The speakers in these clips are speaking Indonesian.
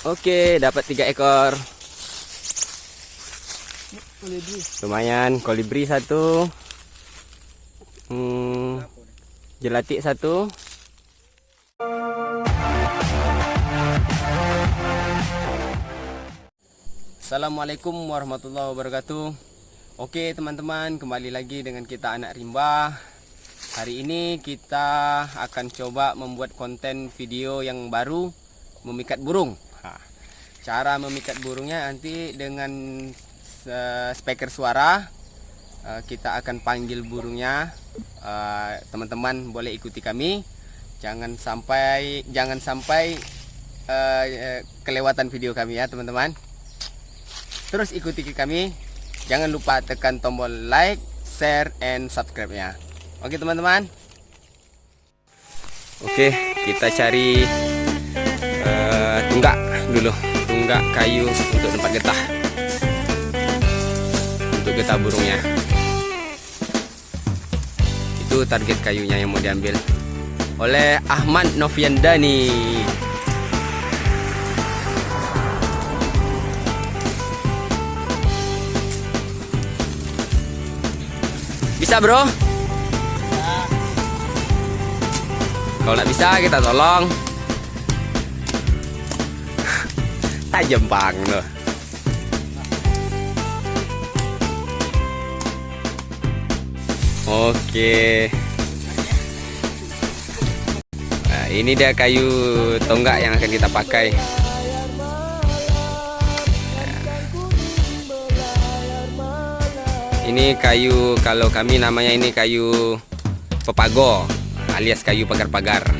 Oke, dapat 3 ekor. Kolibri. Lumayan, kolibri 1. Jelatik 1. Assalamualaikum warahmatullahi wabarakatuh. Oke teman-teman, kembali lagi dengan kita Anak Rimba. Hari ini kita akan coba membuat konten video yang baru, memikat burung. Cara memikat burungnya nanti dengan speaker suara. Kita akan panggil burungnya. Teman-teman boleh ikuti kami. Jangan sampai kelewatan video kami ya teman-teman. Terus ikuti kami. Jangan lupa tekan tombol like, share, and subscribe ya. Oke teman-teman. Oke, kita cari tunggak dulu. Tunggak kayu untuk tempat getah. Untuk getah burungnya. Itu target kayunya yang mau diambil oleh Ahmad Noviandani. Bisa bro? Kalau nggak bisa kita tolong. Tajam bang loh. Oke. Nah, ini dia kayu tonggak yang akan kita pakai. Ini kayu, kalau kami namanya ini kayu pepago alias kayu pagar-pagar.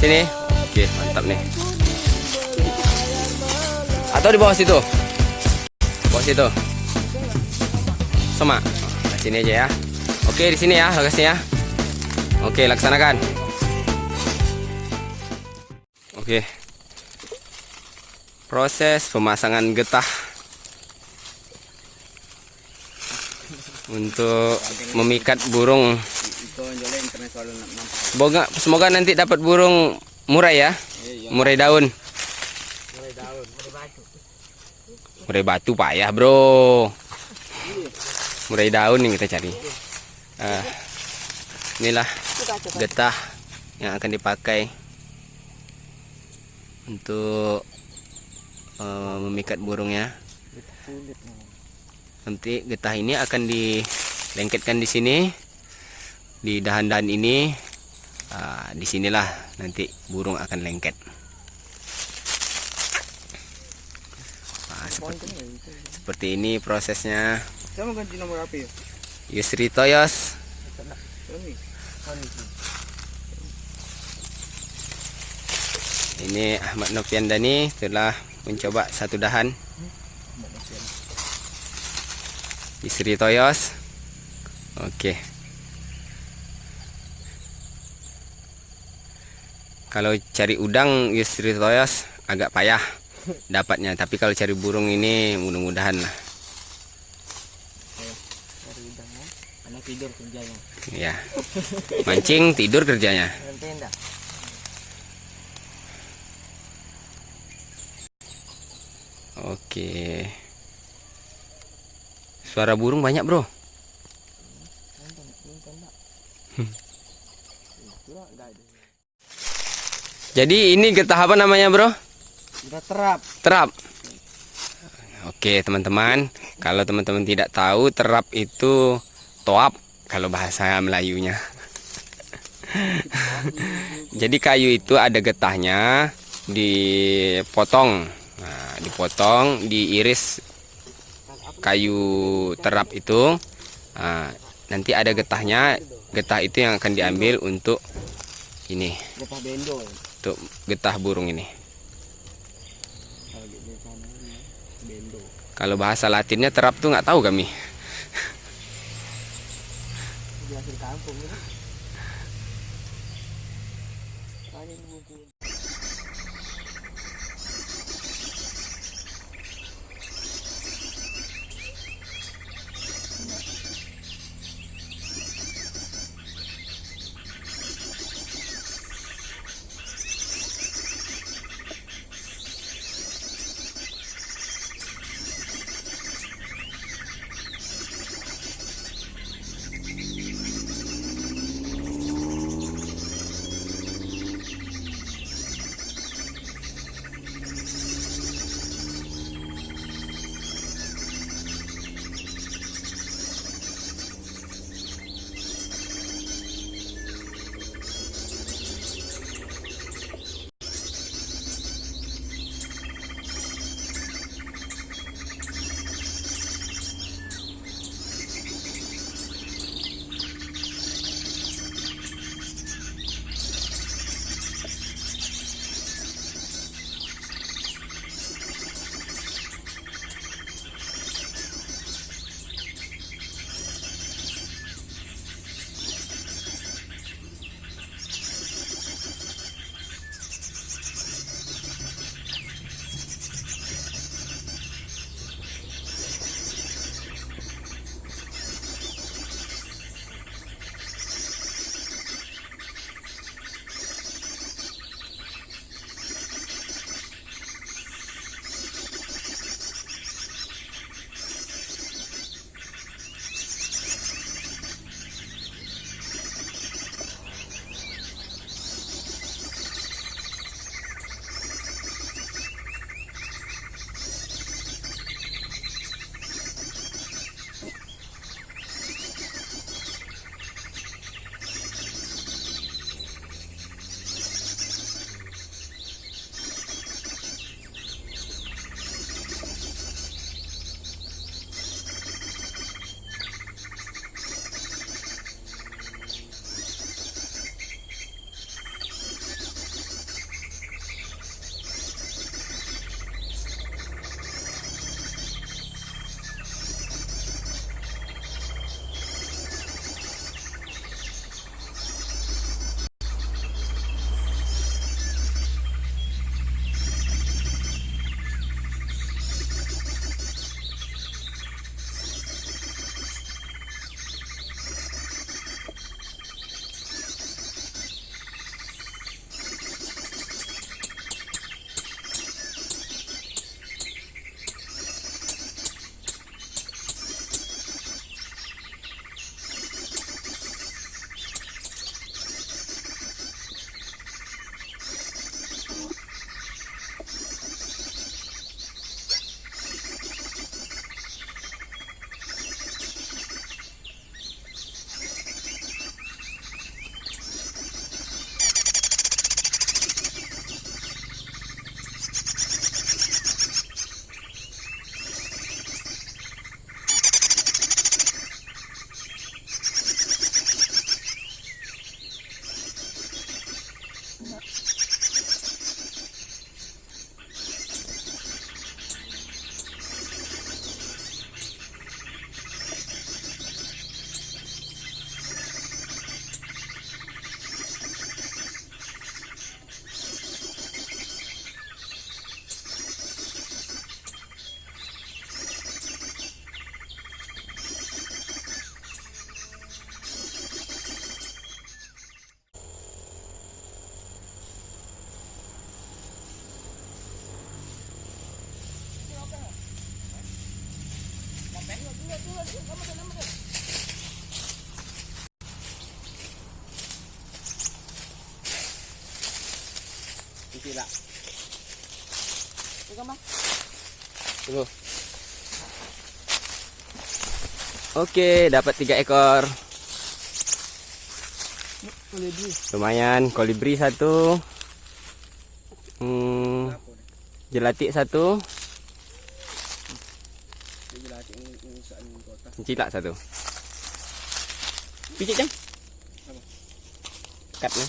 Sini. Oke, mantap nih. Atau di bawah situ? Bawah situ. Sama. Nah, sini aja ya. Oke, di sini ya lokasinya. Oke, laksanakan. Oke. Proses pemasangan getah untuk memikat burung. Semoga nanti dapat burung murai ya. Murai daun. Murai batu payah bro. Murai daun yang kita cari. Inilah getah yang akan dipakai untuk memikat burungnya. Nanti getah ini akan dilengketkan di sini, di dahan-dahan ini. Disinilah nanti burung akan lengket. Seperti ini prosesnya. Sama ganti nomor HP ya? Yusri Toyos. Ini Ahmad Noviandani telah mencoba satu dahan. Yusri Toyos. Oke. Kalau cari udang Yusri Toyos agak payah dapatnya, tapi kalau cari burung ini mudah-mudahan lah. tidur kerjanya. Ya. Mancing, tidur kerjanya. Tenda. Oke. Suara burung banyak, Bro. Jadi ini getah apa namanya, Bro? Udah terap. Terap. Oke, teman-teman. Kalau teman-teman tidak tahu, terap itu toap kalau bahasa Melayunya. Jadi kayu itu ada getahnya, dipotong. Nah, dipotong, diiris kayu terap itu. Nah, nanti ada getahnya. Getah itu yang akan diambil untuk ini, Getah bendo. untuk getah burung ini. Kalau di sana ini bendo. Kalau bahasa Latinnya terap tuh nggak tahu kami. Di hasil kampung ini. Paling buku. Sila. Tengok bang. Tunggu. Oke, dapat 3 ekor. Kolibri. Lumayan, kolibri 1. Jelatik 1. Jelatik ini soal kota. Cilak 1. Pijit jam. Katnya.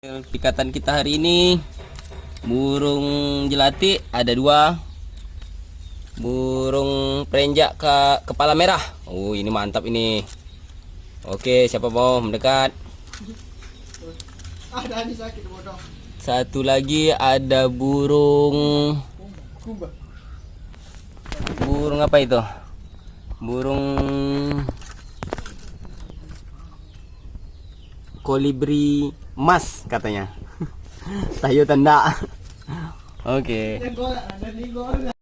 Pikatan kita hari ini burung jelati ada 2, burung perenjak kepala merah. Oh, ini mantap ini. Oke, siapa mau mendekat? Ada ini sakit bodoh. Satu lagi ada burung Kumba. burung apa itu? Burung kolibri emas katanya. Tahu tanda. Oke. Ada